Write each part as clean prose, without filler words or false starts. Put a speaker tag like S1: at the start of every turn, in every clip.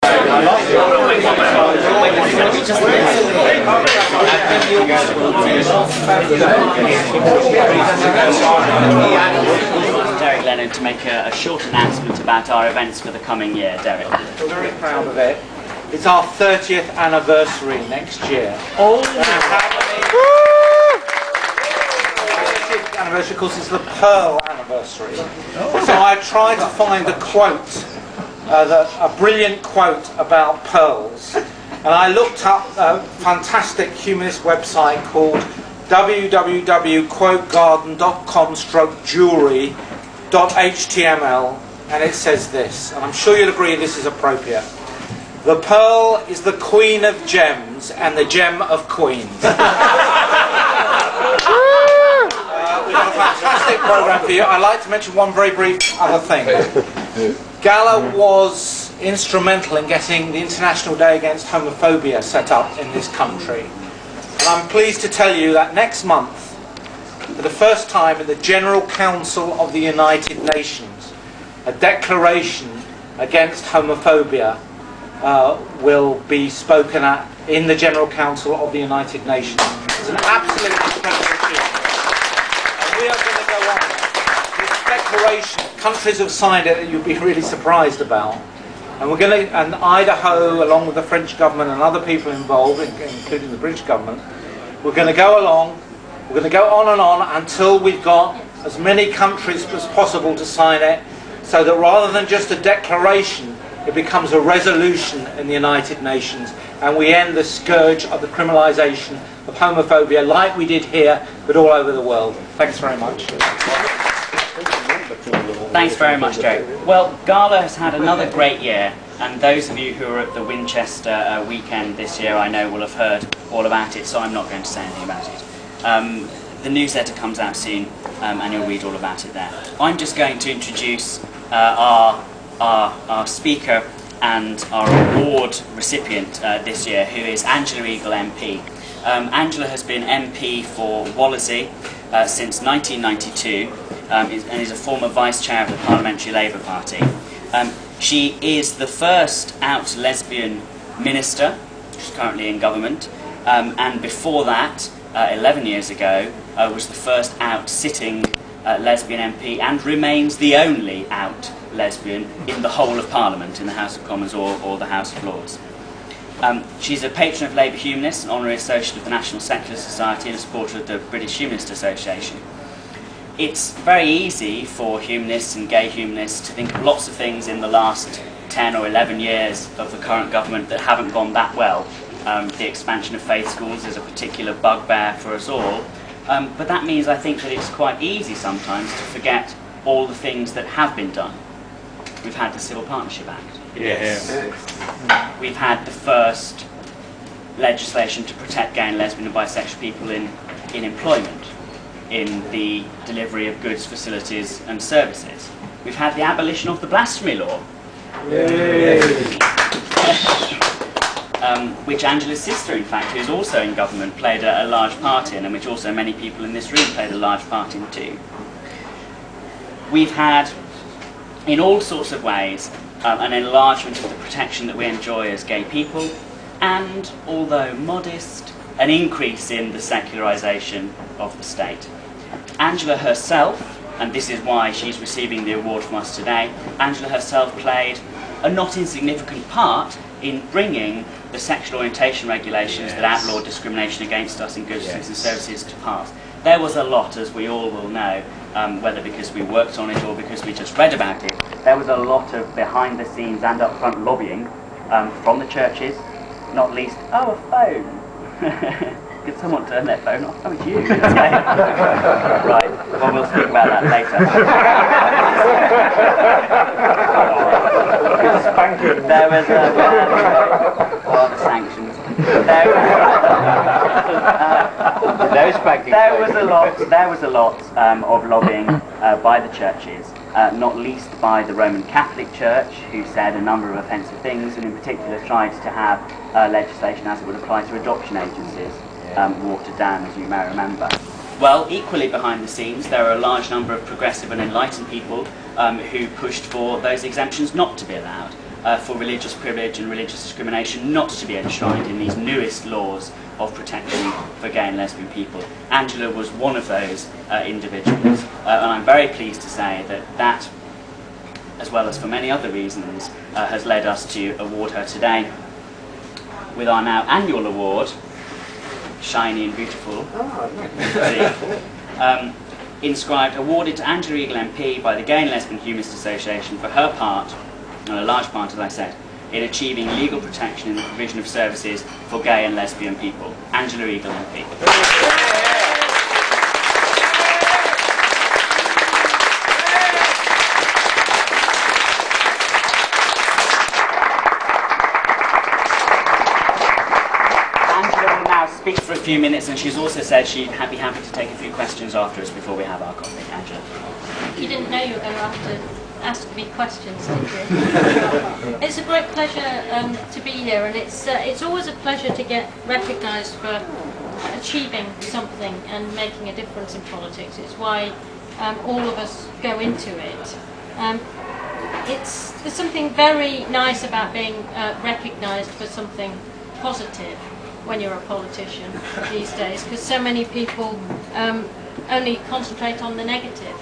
S1: Derek Leonard to make a short announcement about our events for the coming year. Derek.
S2: We're very proud of it. It's our 30th anniversary next year.
S1: Oh!
S2: 30th anniversary, of course, is the Pearl anniversary. So I tried to find a quote, a brilliant quote about pearls. And I looked up a fantastic humanist website called www.quotegarden.com/jewelry.html, and it says this, and I'm sure you'll agree this is appropriate. The pearl is the queen of gems and the gem of queens. We've got a fantastic programme for you. I'd like to mention one very brief other thing. GALHA was instrumental in getting the International Day Against Homophobia set up in this country. And I'm pleased to tell you that next month, for the first time in the General Council of the United Nations, a declaration against homophobia will be spoken at in the General Council of the United Nations. It's an absolutely incredible achievement. And we are going to go on. This declaration, countries have signed it that you'll be really surprised about. And we're going to, and Idaho, along with the French government and other people involved, including the British government, we're going to go along, we're going to go on and on until we've got as many countries as possible to sign it, so that rather than just a declaration, it becomes a resolution in the United Nations, and we end the scourge of the criminalisation of homophobia like we did here, but all over the world. Thanks very much.
S1: Thanks very much, Joe. Well, GALHA has had another great year, and those of you who are at the Winchester weekend this year, I know, will have heard all about it, so I'm not going to say anything about it. The newsletter comes out soon, and you'll read all about it there. I'm just going to introduce our speaker and our award recipient this year, who is Angela Eagle MP. Angela has been MP for Wallasey since 1992 and is a former Vice Chair of the Parliamentary Labour Party. She is the first out lesbian minister. She's currently in government, and before that, 11 years ago, was the first out sitting lesbian MP, and remains the only out lesbian in the whole of Parliament, in the House of Commons or the House of Lords. She's a patron of Labour Humanists, an honorary associate of the National Secular Society, and a supporter of the British Humanist Association. It's very easy for humanists and gay humanists to think of lots of things in the last 10 or 11 years of the current government that haven't gone that well. The expansion of faith schools is a particular bugbear for us all, but that means I think that it's quite easy sometimes to forget all the things that have been done. We've had the Civil Partnership Act.
S2: Yes.
S1: We've had the first legislation to protect gay and lesbian and bisexual people in employment, in the delivery of goods, facilities and services. We've had the abolition of the blasphemy law, which Angela's sister, in fact, who is also in government, played a large part in, and which also many people in this room played a large part in too. We've had, in all sorts of ways, an enlargement of the protection that we enjoy as gay people, and, although modest, an increase in the secularisation of the state. Angela herself, and this is why she's receiving the award from us today, Angela herself played a not insignificant part in bringing the sexual orientation regulations that outlaw discrimination against us in goods and services to pass. There was a lot, as we all will know, whether because we worked on it or because we just read about it, there was a lot of behind the scenes and up front lobbying from the churches, not least, oh, a phone. Could someone turn their phone off? Oh, it's you. Right, well, we'll speak about that later. There was the sanctions. There was a lot of lobbying by the churches, not least by the Roman Catholic Church, who said a number of offensive things, and in particular tried to have legislation as it would apply to adoption agencies watered down, as you may remember. Well, equally behind the scenes, there are a large number of progressive and enlightened people who pushed for those exemptions not to be allowed. for religious privilege and religious discrimination not to be enshrined in these newest laws of protection for gay and lesbian people. Angela was one of those individuals, and I'm very pleased to say that that, as well as for many other reasons, has led us to award her today with our now annual award, shiny and beautiful, inscribed, awarded to Angela Eagle MP by the Gay and Lesbian Humanist Association for her part, and a large part, as I said, in achieving legal protection in the provision of services for gay and lesbian people. Angela Eagle MP. Speak for a few minutes, and she's also said she'd be happy to take a few questions after us before we have our coffee. Angela.
S3: You didn't know you were going to have to ask me questions, did you? It's a great pleasure to be here, and it's always a pleasure to get recognised for achieving something and making a difference in politics. It's why all of us go into it. There's something very nice about being recognised for something positive when you're a politician these days, because so many people only concentrate on the negative.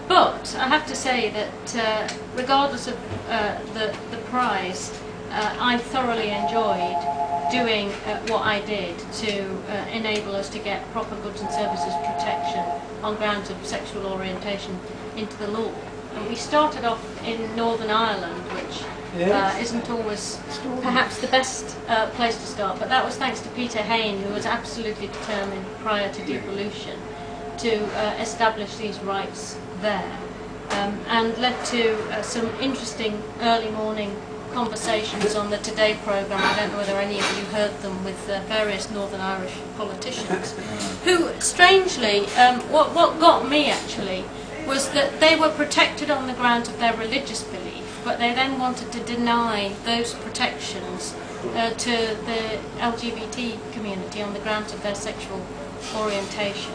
S3: But I have to say that regardless of the prize, I thoroughly enjoyed doing what I did to enable us to get proper goods and services protection on grounds of sexual orientation into the law. And we started off in Northern Ireland, which isn't always perhaps the best place to start, but that was thanks to Peter Hain, who was absolutely determined prior to devolution to establish these rights there, and led to some interesting early morning conversations on the Today programme. I don't know whether any of you heard them, with various Northern Irish politicians, who strangely, what got me actually was that they were protected on the grounds of their religious belief, but they then wanted to deny those protections to the LGBT community on the grounds of their sexual orientation.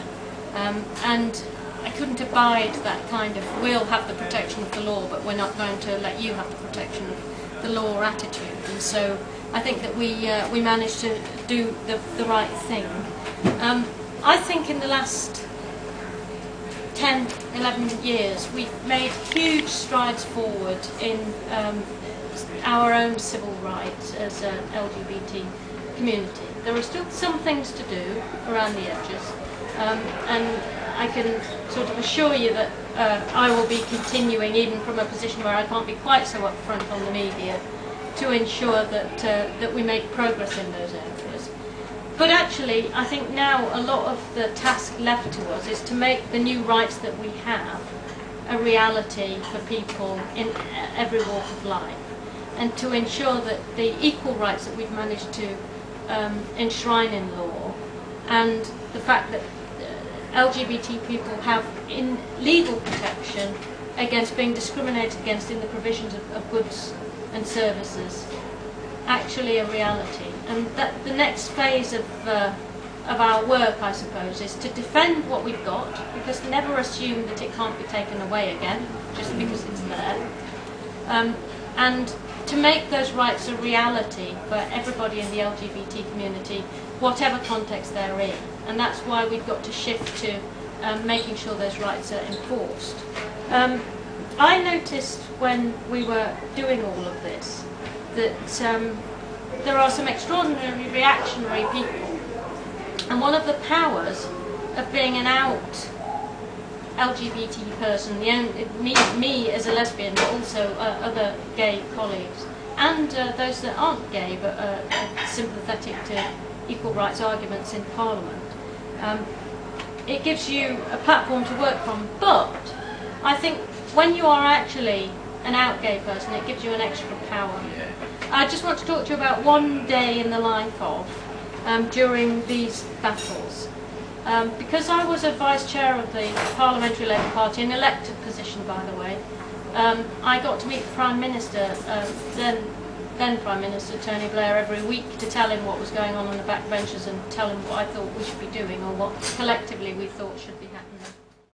S3: And I couldn't abide that kind of, we'll have the protection of the law, but we're not going to let you have the protection of the law attitude. And so I think that we managed to do the right thing. I think in the last 10, 11 years, we've made huge strides forward in our own civil rights as an LGBT community. There are still some things to do around the edges, and I can sort of assure you that I will be continuing, even from a position where I can't be quite so upfront on the media, to ensure that that we make progress in those areas. But actually, I think now a lot of the task left to us is to make the new rights that we have a reality for people in every walk of life, and to ensure that the equal rights that we've managed to enshrine in law, and the fact that LGBT people have in legal protection against being discriminated against in the provisions of goods and services, actually a reality. And that the next phase of our work, I suppose, is to defend what we've got, because never assume that it can't be taken away again just because it's there, and to make those rights a reality for everybody in the LGBT community, whatever context they're in. And that's why we've got to shift to making sure those rights are enforced. I noticed when we were doing all of this that there are some extraordinarily reactionary people, and one of the powers of being an out LGBT person, me as a lesbian, but also other gay colleagues, and those that aren't gay but are sympathetic to equal rights arguments in Parliament. It gives you a platform to work from, but I think when you are actually an out gay person, it gives you an extra power. I just want to talk to you about one day in the life of, during these battles. Because I was a vice chair of the Parliamentary Labour Party, an elected position by the way, I got to meet the Prime Minister, then Prime Minister Tony Blair, every week to tell him what was going on the backbenches and tell him what I thought we should be doing, or what collectively we thought should be happening.